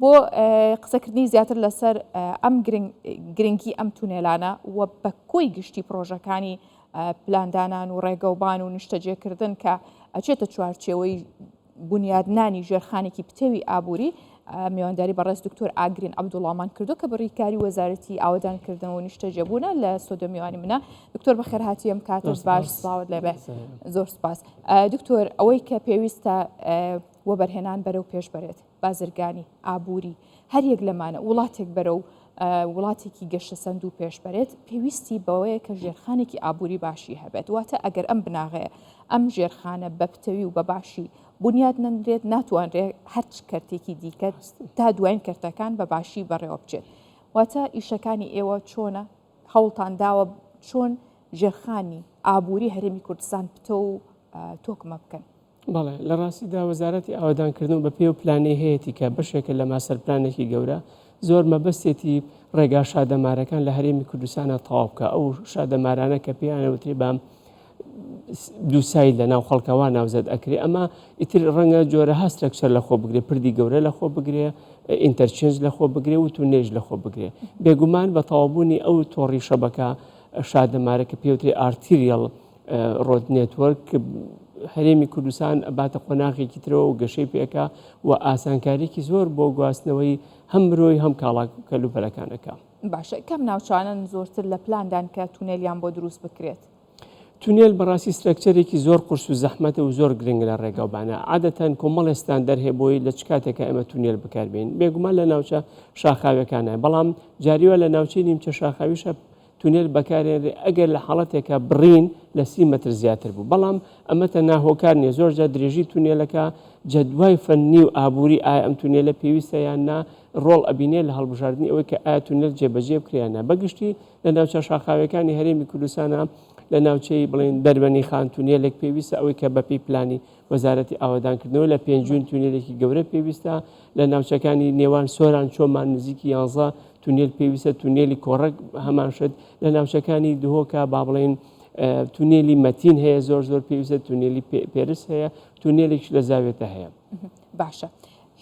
بۆ قسەکردنی زیاتر لەسەر ئەم گرنگی ئەم تونێلانە و بە کۆی گشتی پرۆژەکانی پلاندانان و ڕێگەوبان و نیشتەجێکردن کە ئەچێتە چوارچێوەی بنیادنانی ژێرخانێکی پتێوی ئابووری میوانداری بەڕێز دکتۆر ئاگرین عەبدوڵڵامان کردو کە بڕیکاری وەزارەتی ئاوەدانکردن و نیشتەجێبوونە لە سۆدە میوانی منە. دکتۆر بەخێرهاتی ئەم کاتت باش سڵاوت لێبێ. زۆر سپاس. دکتۆر ئەوەی کە پێویستە وەبەرهێنان بەرەو پێش بەرێت بازرگانی ئابووری هەر یەک لەمانە وڵاتێک بەرەو وڵاتێکی گەشتە سەند و پێش بەرێت پێویستی بەوەیە کە ژێرخانێکی ئابووری باشی هەبێت. واتە ئەگەر ئەم بناغەیە ئەم ژێرخانە بە پتەوی و بە باشی بنیاد نەنرێت ناتوانرێت هەر کەرتێکی دیکە تا دوایین کەرتەکان بە باشی بەڕێوە بچێت. واتە ئیشەکانی ئێوە چۆنە هەوڵتان داوە چۆن ژێرخانی ئابووری هەرێمی کوردستان پتە و تۆکمە بکەن؟ بەڵێ لە ڕاستیدا وەزارەتی ئاوەدانکردن بە پێ و پلانەی هەیەی کە بەشێکە لە ماسەر پلانێکی گەورە زۆر مەبەستێتی ڕێگا شادەمارەکان لە هەرێمی کوردستانە تەواو بکە. ئەو شادەمارانە کە پێیانەوتری بام دووسایل لە ناو خەڵکەوە ناوزەت ئەکرێ ئەمە ئیتر ڕەنگە جۆرە هەسترەکسەر لە خۆ بگرێ، پردی گەورە لە خۆ بگرێ، ئینتەرچێنج لە خۆ بگرێ و تونێژ لە خۆ بگرێ. بێگومان بە تەواوبوونی ئەو تۆڕی شەبەکە شادەمارە کە پێوتری ئارتیریەڵ ڕۆد نێتوەرک هەرێمی کوردستان ئەباتە قۆناغێکی ترەوە و گەشەی پێکە و ئاسانکاریکی زۆر بۆ گواستنەوەی هەم مرۆی هەم کاڵاک کەلوپەلەکانەکە. باشە کەم ناوچانن زۆرتر لە پلاندان کە تونێلیان بۆ دروست بکرێت؟ تونێل بەڕاستی سترەکچەرێکی زۆر قورس و زەحمەتە و زۆر گرنگ لە ڕێگەوبانە. عادەتەن کۆمەڵێستان دەرهێ بۆی لە چ کاتێکە ئەمە تونێل بکاربێن بێگومان لە ناوچە شاخاوەکانە، بەڵام جاریوە لە ناوچەی نیمچە شاخاویشە تونێل بەکارێنرێ ئەگەر لە حاڵەتێکە بڕین لە 30 مەتر زیاتر بوو. بەڵام ئەمەتە ناهۆکار نیە. زۆرجار درێژی تونێلەکە جەدوای فەنی و ئابووری ئایا ئەم تونێلە پێویستە یان نا ڕۆڵ ئەبینێ لە هەڵبژاردننی ئەوەی کە ئایا تونێل جێبەجێ بکرێنە. بەگشتی لە ناوچە شاخاوەکانی هەرێمی کوردستانە لە ناوچەی بڵێن دەربەنی خان تونێلێک پێویستە ئەوەی کە بەپی پلانی وەزارەتی ئاوەدانکردنەوە لە پێنجون تونێلێکی گەورە پێویستە. لە ناوچەکانی نێوان سۆران چۆمان نزیکی 11 تونێل پێویستە، تونێلی کۆڕک هەمان شت. لە ناوچەکانی دهۆکە با بڵێن تونێلی مەتین هەیە زۆر پێویستە، تونێلی پێرس هەیە، تونێلێکی لە زاوێتە هەیە. باشە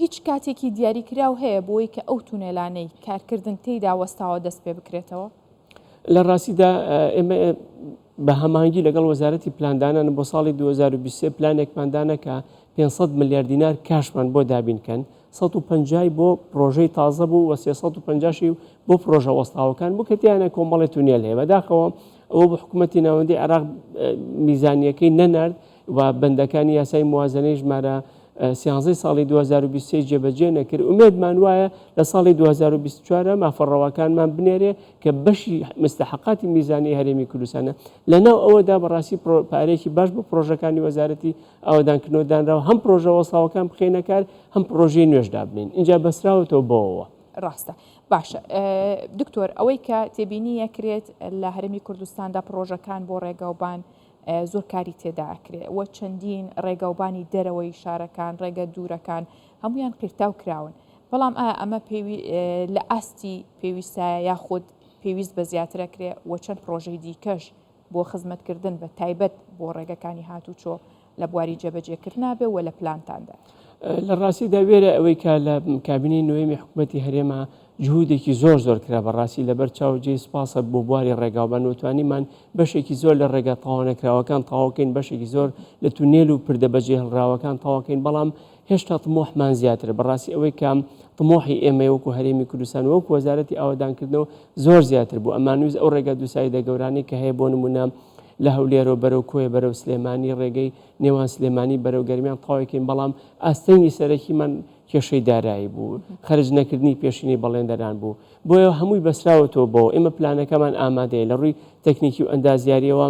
هیچ کاتێکی دیاریکراو هەیە بۆی کە ئەو تونێلانەی کارکردن تێیدا وەستاوە دەست پێ بکرێتەوە؟ لە ڕاستیدا ئێمە بە هەمانگی لەگەڵ وەزارەتی پلاندانان بۆ ساڵی 2023 پلانێکماندانە کە 500 ملیار دینار کاشمان بۆ دابینکەن، 150 بۆ پرۆژەی تازە بوو و 350 بۆ پرۆژە وەستاوەکان بوو کە تیانە کۆمەڵی تونێل هەیە. بەداخەوە ئەوە بە حکوومەتی ناوەندی عێراق میزانیەکەی نەنارد و بەندەکانی یاسای موازنەی ژمارە 13 ساڵی 2023 جێبەجێ نەکرد. ئومێدمان وایە لە ساڵی 2024 مافەڕەوەکانمان بنێرێ کە بەشی مستحقاتی میزانی هەرێمی کوردستانە. لەناو ئەوەدا بەڕاستی پارێکی باش بۆ پرۆژەکانی وەزارەتی ئاوەدانکردنەوە دانراوە، هەم پرۆژە وەساوەکان بخێنە کار، هەم پرۆژەی نوێژدا بنین. اینجا بەسراوەتەوە بۆەوە. ڕاستە. باشە دکتۆر ئەوەی کە تێبینی یەکرێت لە هەرێمی کوردستاندا پرۆژەکان بۆ ڕێگەوبان زۆر کاری تێدا ئەکرێت وە چەندین ڕێگەوبانی دەرەوەی شارەکان ڕێگە دوورەکان هەمویان قیرتاو کراون. بەڵام ئەمە لە ئاستی پێویستایە یاخود پێویست بە زیاترەکرێ وە چەند پرۆژەی دیکەش بۆ خزمەتکردن بە تایبەت بۆ ڕێگەکانی هاتوچۆ لە بواری جێبەجێکردنا بێ و لە پلانتاندا؟ لە ڕاستیدا وێرە ئەوەی کە لە کابینەی نوێمی حکوومەتی هەرێمە جهودێکی زۆر کرا بەڕاستی لەبەر چاوجێ سپاسە بۆ بواری ڕێگاوبان و توانیمان بەشێکی زۆر لە ڕێگە تاوانەکراوەکان تاواکەین، بەشێکی زۆر لە تونێل و پردەبەجێ هەڵراوەکان تاواکەین، بەڵام هێشتا طموحمان زیاترە. بەڕاستی ئەوەی کە طموحی ئێمە وەکو هەرێمی کوردستان وەکو وەزارەتی ئاوەدانکردنەوە زۆر زیاتر بوو. ئەمانویست ئەو ڕێگە دووسایدە گەورانەی کە هەیە بۆ نمونە لە هەولێرەوە بەرەو کۆیە بەرەو سلێمانی ڕێگەی نێوان سلێمانی بەرەو گەرمیان تاوێکین، بەڵام ئاستەنگی سەرەکیمان کێشەی دارایی بوو، خەرج نەکردنی پێشینی بەڵێندەران بوو. بۆیە هەمووی بەسراوەتەوە بۆ ئێمە پلانەکەمان ئامادەیە لە ڕووی تەکنیکی و ئەندازیاریەوە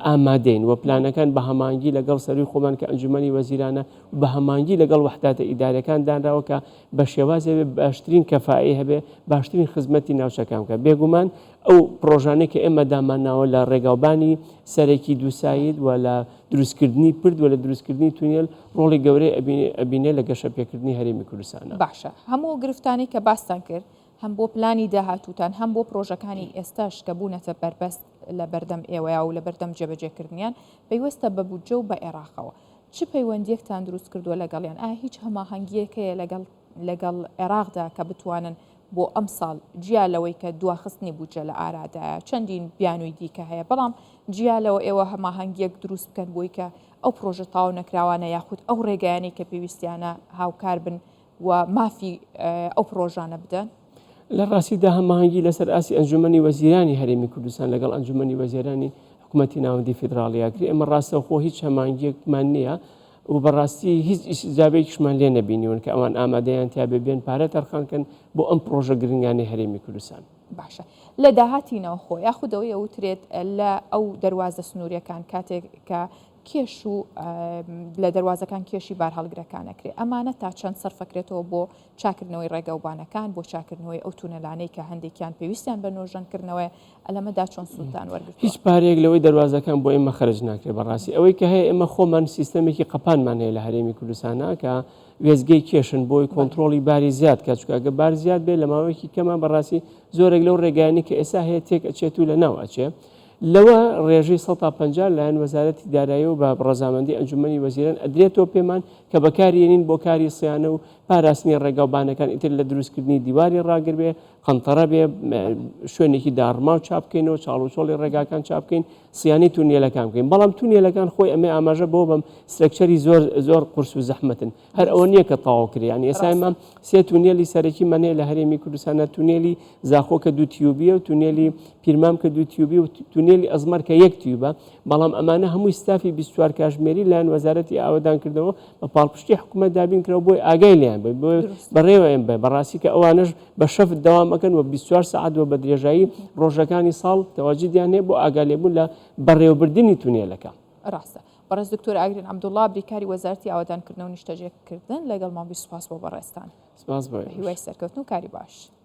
ئامادەین و پلانەکان بە هەمانگی لەگەڵ سەروی خۆمان کە ئەنجومەنی وەزیرانە بە هەمانگی لەگەڵ وەحداتە ئیدارەکان دانراوە کە بە شێوازێ باشترین کەفائی هەبێ، باشترین خزمەتی ناوچەکان بکە. بێگومان ئەو پرۆژانەی کە ئێمە داماناوە لە ڕێگاوبانی سەرەکی دووسایید و لە دروستکردنی پرد و لە دروستکردنی تونێل ڕۆڵی گەورەی ئەبینێ لە گەشەپێکردنی هەرێمی کوردستانە. باشە هەموو گرفتانی کە باستان کرد هەم بۆ پلانی داهاتوتان هەم بۆ پرۆژەکانی ئێستاش کە بوونەتە بەربەست لە بەردەم ئێوەیە و لە بەردەم جێبەجێکردنیان پەیوەستە بە بودجە و بە عێراقەوە. چ پەیوەندیەکتان دروست کردووە لەگەڵیان؟ هیچ هەماهەنگیەکەیە لەگەڵ لەگەڵ عێراقدا کە بتوانن بۆ ئەم ساڵ جیا لەوەی کە دواخستنی بووجە لە ئارادایە چەندین بیانووی دیکە هەیە بەڵام جیا لەوە ئێوە هەماهەنگیەک دروست بکەن بۆی کە ئەو پرۆژە تاو نەکراوانە یاخود ئەو ڕێگەیانی کە پێویستیانە هاوکار بن و مافی ئەو پرۆژانە بدەن. لە ڕاستیدا هەماهەنگی لەسەر ئاسی ئەنجومەنی وەزیرانی هەرێمی کوردستان لەگەڵ ئەنجومەنی وەزیرانی حکوومەتی ناوەندی فیدراڵیاکری ئەمە ڕاستەوخۆ هیچ هەماهەنگیەکمان نییە و بەڕاستی هیچ ئیجابەیەکیشمان لێ نەبینیون کە ئەوان ئامادەیان تیا ببێن پارە تەرخانکەن بۆ ئەم پرۆژە گرنگانی هەرێمی کوردستان. باشە لە داهاتینەوە خۆ یاخودەوەی ئەوترێت لە ئەو دەواازە سنووریەکان کاتێک کە کێش و لە دەواازەکان کێشی بار هەڵگرەکانەکرێت ئەمانە تا چەند سەرفەکرێتەوە بۆ چاکردنەوەی ڕێگەوبانەکان بۆ چاکردنەوەی ئەو تونەلانەی کە هەندێکیان پێویستیان بە نۆژەنکردنەوەی ئەلەمەدا چۆن سوودان وەرگرت هیچ پارێک لەوەی دەواازەکان بۆ ئێمە خەرج ناکرێت بەڕاستی ئەوەی کە هەیە ئێمە خۆمان سیستەمێکی قەپانمان هەیە لە هەرێمی کوردستانە کە وێزگەی کێشن بۆی کۆنتترۆلی باری زیاد کە چکگە بار زیاد بێت لە ماوەیەکی کەمان بەڕاستی زۆرێک لەو ڕێگایانی کە ئێستا هەیە تێک ئەچێت و لە ناو ئەچێ لەوە ڕێژەی 150 لایەن وەزارەتی دارایی و بە ڕەزامەندی ئەنجومەنی وەزیران ئەدرێتەوە پێمان کە بەکارێنین بۆ کاری سیانە و پاراستنی ڕێگاوبانەکان ئیتر لە دروستکردنی دیواری ڕاگر بێ قەنتەرە بێ شوێنێکی داڕما و چاپکەینەوە چاڵوچۆڵی ڕێگاکان چاپکەین سیانی تونێلەکان بکەین بەڵام تونێلەکان خۆی ئەمێ ئاماژە بۆ بەم سترەکچەری زۆر قورس و زەحمەتن هەر ئەوە نییە کە تاواکریان ئێسامان سێ تونێلی سەرەکی منێ لە هەرێمی کوردستانە تونێلی زاخۆ کە دوو تیوبیە و تونێلی پیرمام کە دوو تیوبی و تونێلی ئەزمەر کە یەک تیوبە بەڵام ئەمانە هەمووی ستافی 24 کاتژمێری لایەن وەزارەتی ئاوەدان کردەوە بە پاڵپشتی حکوومەت دابین کرەوە بۆی ئاگای لیان بەڕێوەیان بێ بەڕاستی کە ئەوانش بە شەفت دەوامەکەن و 24 سعات و بە درێژایی ڕۆژەکانی ساڵ تەواجدیان هەیە بۆ ئاگالێبوون لە بەڕێوەبردننی تونێلەکە. ڕاستە بەڕێز دکتۆر ئاگرین عەبدوڵڵا بریکاری وەزارەتی ئاوەدانکردنەوە و نیشتەجێکردن لەگەڵ ماوەی سوپاس بۆ بەڕێستان سپاس بۆ هیوای سەرکەوتن و کاری باش.